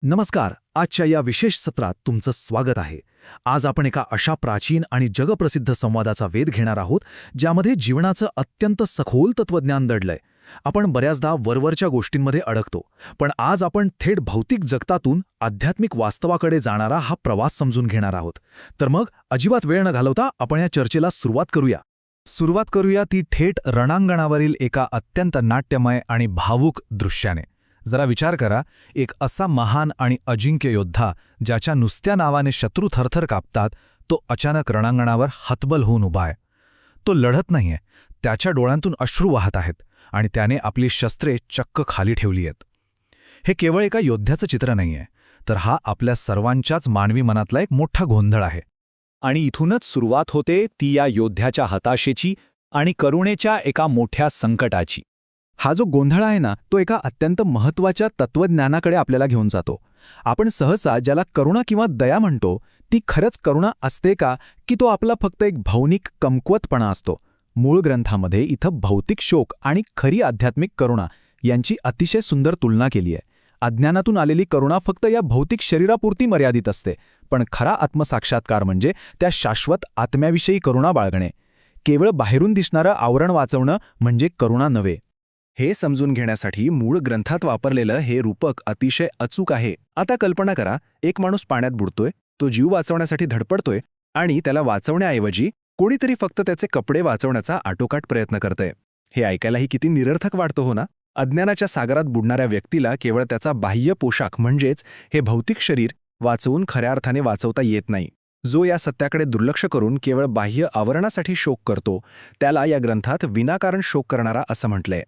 नमस्कार. आजच्या या विशेष सत्रात तुमचं स्वागत आहे. आज आपण एका अशा प्राचीन आणि जगप्रसिद्ध संवादाचा वेध घेणार आहोत ज्यामध्ये जीवनाचं अत्यंत सखोल तत्वज्ञान दडलंय. आपण बऱ्याचदा वरवरच्या गोष्टींमध्ये अडकतो, पण आज आपण थेट भौतिक जगतातून आध्यात्मिक वास्तवाकडे जाणारा हा प्रवास समजून घेणार आहोत. तर मग अजिबात वेळ न घालवता आपण या चर्चेला सुरुवात करूया ती थेट रणांगणावरील एका अत्यंत नाट्यमय आणि भावूक दृश्याने. जरा विचार करा, एक असा महान आणि अजिंक्य योद्धा ज्याच्या नुसत्या नावाने शत्रू थरथर कापतात, तो अचानक रणांगणावर हतबल होऊन उभा आहे. तो लढत नाहीये, त्याच्या डोळ्यांतून अश्रू वाहत आहेत आणि त्याने आपली शस्त्रे चक्क खाली ठेवली आहेत. हे केवळ एका योद्ध्याचं चित्र नाहीये, तर हा आपल्या सर्वांच्याच मानवी मनातला एक मोठा गोंधळ आहे. आणि इथूनच सुरुवात होते ती या योद्ध्याच्या हताशेची आणि करुणेच्या एका मोठ्या संकटाची. हा जो गोंधळ आहे ना, तो एका अत्यंत महत्त्वाच्या तत्वज्ञानाकडे आपल्याला घेऊन जातो. आपण सहसा ज्याला करुणा किंवा दया म्हणतो, ती खरंच करुणा असते का, की तो आपला फक्त एक भावनिक कमकुवतपणा असतो? मूळ ग्रंथामध्ये इथं भौतिक शोक आणि खरी आध्यात्मिक करुणा यांची अतिशय सुंदर तुलना केली आहे. अज्ञानातून आलेली करुणा फक्त या भौतिक शरीरापुरती मर्यादित असते, पण खरा आत्मसाक्षात्कार म्हणजे त्या शाश्वत आत्म्याविषयी करुणा बाळगणे. केवळ बाहेरून दिसणारं आवरण वाचवणं म्हणजे करुणा नव्हे. हे समजून घेण्यासाठी मूळ ग्रंथात वापरलेलं हे रूपक अतिशय अचूक आहे. आता कल्पना करा, एक माणूस पाण्यात बुडतोय, तो जीव वाचवण्यासाठी धडपडतोय आणि त्याला वाचवण्याऐवजी कोणीतरी फक्त त्याचे कपडे वाचवण्याचा आटोकाट प्रयत्न करतंय. हे ऐकायलाही किती निरर्थक वाटतं, हो ना? अज्ञानाच्या सागरात बुडणाऱ्या व्यक्तीला केवळ त्याचा बाह्य पोशाख म्हणजेच हे भौतिक शरीर वाचवून खऱ्या अर्थाने वाचवता येत नाही. जो या सत्याकडे दुर्लक्ष करून केवळ बाह्य आवरणासाठी शोक करतो, त्याला या ग्रंथात विनाकारण शोक करणारा असं म्हटलंय.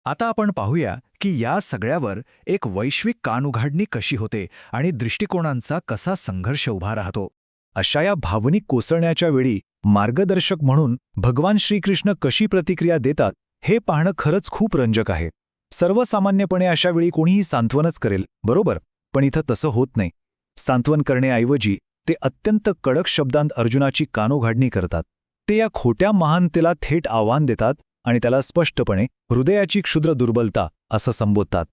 आता आपण पाहूया की या सगळ्यावर एक वैश्विक कानउघाडणी कशी होते आणि दृष्टिकोनांचा कसा संघर्ष उभा राहतो. अशा या भावनिक कोसळण्याच्या वेळी मार्गदर्शक म्हणून भगवान श्रीकृष्ण कशी प्रतिक्रिया देतात हे पाहणं खरंच खूप रंजक आहे. सर्वसामान्यपणे अशा वेळी कोणीही सांत्वनच करेल, बरोबर? पण इथं तसं होत नाही. सांत्वन करण्याऐवजी ते अत्यंत कडक शब्दांत अर्जुनाची कानोघाडणी करतात. ते या खोट्या महानतेला थेट आव्हान देतात आणि त्याला स्पष्टपणे हृदयाची क्षुद्र दुर्बलता असं संबोधतात.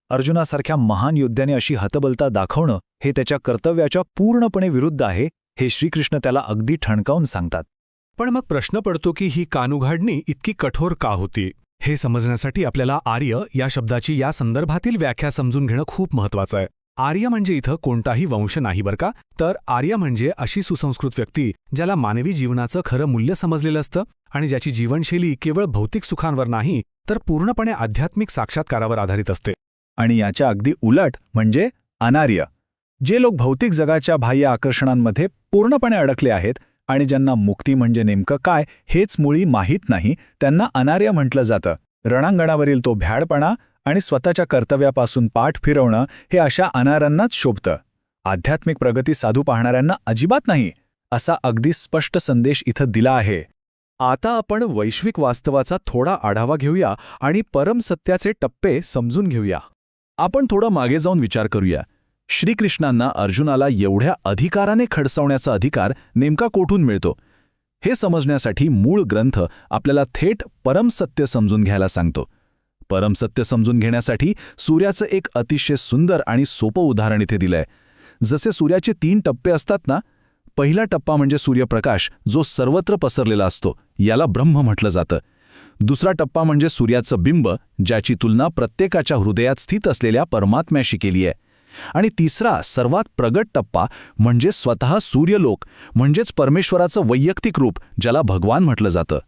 अर्जुनासारख्या महान योद्ध्याने अशी हतबलता दाखवणं हे त्याच्या कर्तव्याच्या पूर्णपणे विरुद्ध आहे, हे श्रीकृष्ण त्याला अगदी ठणकावून सांगतात. पण मग प्रश्न पडतो की ही कानउघाडणी इतकी कठोर का होती? हे समजण्यासाठी आपल्याला आर्य या शब्दाची या संदर्भातील व्याख्या समजून घेणं खूप महत्त्वाचं आहे. आर्य म्हणजे इथं कोणताही वंश नाही बरं का, तर आर्य म्हणजे अशी सुसंस्कृत व्यक्ती ज्याला मानवी जीवनाचं खरं मूल्य समजलेलं असतं आणि ज्याची जीवनशैली केवळ भौतिक सुखांवर नाही तर पूर्णपणे आध्यात्मिक साक्षात्कारावर आधारित असते. आणि याच्या अगदी उलट म्हणजे अनार्य, जे लोक भौतिक जगाच्या बाह्य आकर्षणांमध्ये पूर्णपणे अडकले आहेत आणि ज्यांना मुक्ती म्हणजे नेमकं काय हेच मुळी माहीत नाही, त्यांना अनार्य म्हटलं जातं. रणांगणावरील तो भ्याडपणा आणि स्वतःच्या कर्तव्यापासून पाठ फिरवणं हे अशा अनार्यांनाच शोभतं. आध्यात्मिक प्रगती साधू पाहणाऱ्यांना अजिबात नाही, असा अगदी स्पष्ट संदेश इथं दिला आहे. आता आपण वैश्विक वास्तवाचा थोडा आढावा घेऊया आणि परमसत्याचे टप्पे समजून घेऊया. आपण थोडं मागे जाऊन विचार करूया. श्रीकृष्णांना अर्जुनाला एवढ्या अधिकाराने खडसवण्याचा अधिकार नेमका कोठून मिळतो? हे समजण्यासाठी मूळ ग्रंथ आपल्याला थेट परमसत्य समजून घ्यायला सांगतो. परमसत्य समजून घेण्यासाठी सूर्याचं एक अतिशय सुंदर आणि सोपं उदाहरण इथे दिलंय. जसे सूर्याचे 3 टप्पे असतात ना, पहिला टप्पा म्हणजे सूर्यप्रकाश जो सर्वत्र पसरलेला असतो, याला ब्रह्म म्हटलं जातं. दुसरा टप्पा म्हणजे सूर्याचं बिंब, ज्याची तुलना प्रत्येकाच्या हृदयात स्थित असलेल्या परमात्म्याशी केली आहे. आणि तिसरा सर्वात प्रगट टप्पा म्हणजे स्वतः सूर्यलोक, म्हणजेच परमेश्वराचं वैयक्तिक रूप, ज्याला भगवान म्हटलं जातं.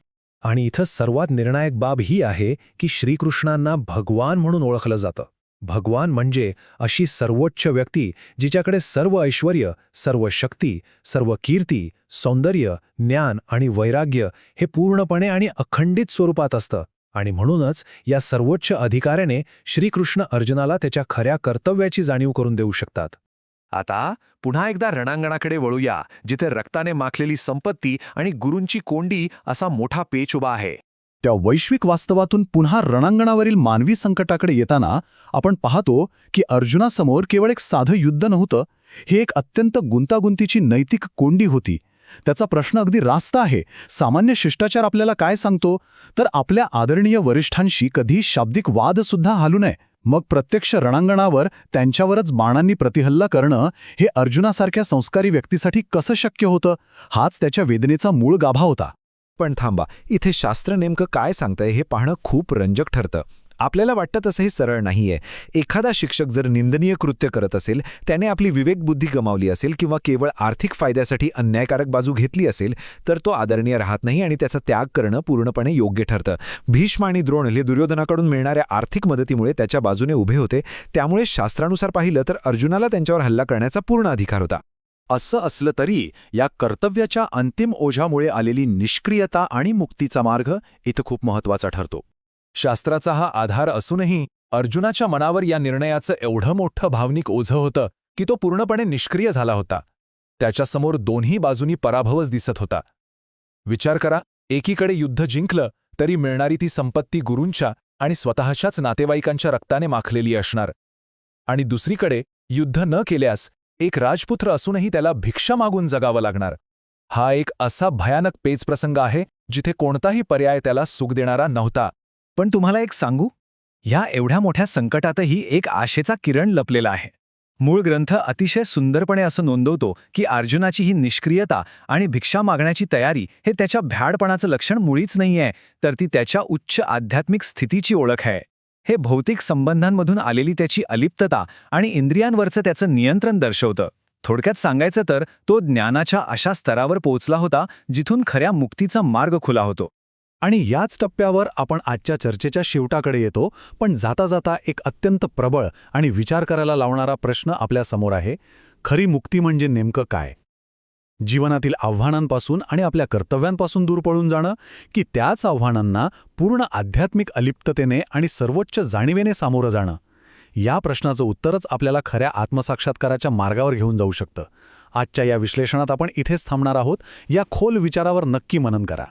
आणि इथं सर्वात निर्णायक बाब ही आहे की श्रीकृष्णांना भगवान म्हणून ओळखलं जातं. भगवान म्हणजे अशी सर्वोच्च व्यक्ती जिच्याकडे सर्व ऐश्वर्य, सर्व शक्ती, सर्व कीर्ती, सौंदर्य, ज्ञान आणि वैराग्य हे पूर्णपणे आणि अखंडित स्वरूपात असतं. आणि म्हणूनच या सर्वोच्च अधिकाऱ्याने श्रीकृष्ण अर्जुनाला त्याच्या खऱ्या कर्तव्याची जाणीव करून देऊ शकतात. आता पुन्हा एकदा रणांगणाकडे वळूया, जिथे रक्ताने माखलेली संपत्ती आणि गुरूंची कोंडी असा मोठा पेच उभा आहे. त्या वैश्विक वास्तवातून पुन्हा रणांगणावरील मानवी संकटाकडे येताना आपण पाहतो की अर्जुनासमोर केवळ एक साधं युद्ध नव्हतं, ही एक अत्यंत गुंतागुंतीची नैतिक कोंडी होती. त्याचा प्रश्न अगदी रास्त आहे. सामान्य शिष्टाचार आपल्याला काय सांगतो, तर आपल्या आदरणीय वरिष्ठांशी कधी शाब्दिक वादसुद्धा हालू नये. मग प्रत्यक्ष रणांगणावर त्यांच्यावरच बाणांनी प्रतिहल्ला करणं हे अर्जुनासारख्या संस्कारी व्यक्तीसाठी कसं शक्य होतं, हाच त्याच्या वेदनेचा मूळ गाभा होता. पण थांबा, इथे शास्त्र नेमकं काय सांगतंय हे पाहणं खूप रंजक ठरतं. आपल्याला वाटतं तसं हे सरळ नाहीये. एखादा शिक्षक जर निंदनीय कृत्य करत असेल, त्याने आपली विवेकबुद्धी गमावली असेल किंवा केवळ आर्थिक फायद्यासाठी अन्यायकारक बाजू घेतली असेल, तर तो आदरणीय राहत नाही आणि त्याचा त्याग करणं पूर्णपणे योग्य ठरतं. भीष्म आणि द्रोण हे दुर्योधनाकडून मिळणाऱ्या आर्थिक मदतीमुळे त्याच्या बाजूने उभे होते, त्यामुळे शास्त्रानुसार पाहिलं तर अर्जुनाला त्यांच्यावर हल्ला करण्याचा पूर्ण अधिकार होता. असं असलं तरी या कर्तव्याच्या अंतिम ओझ्यामुळे आलेली निष्क्रियता आणि मुक्तीचा मार्ग इथं खूप महत्त्वाचा ठरतो. शास्त्राचा हा आधार असूनही अर्जुनाच्या मनावर या निर्णयाचं एवढं मोठं भावनिक ओझं होतं की तो पूर्णपणे निष्क्रिय झाला होता. त्याच्यासमोर दोन्ही बाजूनी पराभवच दिसत होता. विचार करा, एकीकडे युद्ध जिंकलं तरी मिळणारी ती संपत्ती गुरूंच्या आणि स्वतःच्याच नातेवाईकांच्या रक्ताने माखलेली असणार, आणि दुसरीकडे युद्ध न केल्यास एक राजपुत्र असूनही त्याला भिक्षा मागून जगावं लागणार. हा एक असा भयानक पेचप्रसंग आहे जिथे कोणताही पर्याय त्याला सुख देणारा नव्हता. पण तुम्हाला एक सांगू, ह्या एवढ्या मोठ्या संकटातही एक आशेचा किरण लपलेला आहे. मूळ ग्रंथ अतिशय सुंदरपणे असं नोंदवतो की अर्जुनाची ही निष्क्रियता आणि भिक्षा मागण्याची तयारी हे त्याच्या भ्याडपणाचं लक्षण मुळीच नाहीये, तर ती त्याच्या उच्च आध्यात्मिक स्थितीची ओळख आहे. हे भौतिक संबंधांमधून आलेली त्याची अलिप्तता आणि इंद्रियांवरचं त्याचं नियंत्रण दर्शवतं. थोडक्यात सांगायचं तर तो ज्ञानाच्या अशा स्तरावर पोहोचला होता जिथून खऱ्या मुक्तीचा मार्ग खुला होतो. आणि याच टप्प्यावर आपण आजच्या चर्चेच्या शेवटाकडे येतो. पण जाता जाता एक अत्यंत प्रबळ आणि विचार करायला लावणारा प्रश्न आपल्यासमोर आहे. खरी मुक्ती म्हणजे नेमकं काय? जीवनातील आव्हानांपासून आणि आपल्या कर्तव्यांपासून दूर पळून जाणं, की त्याच आव्हानांना पूर्ण आध्यात्मिक अलिप्ततेने आणि सर्वोच्च जाणीवेने सामोरं जाणं? या प्रश्नाचं उत्तरच आपल्याला खऱ्या आत्मसाक्षात्काराच्या मार्गावर घेऊन जाऊ शकतं. आजच्या या विश्लेषणात आपण इथेच थांबणार आहोत. या खोल विचारावर नक्की मनन करा.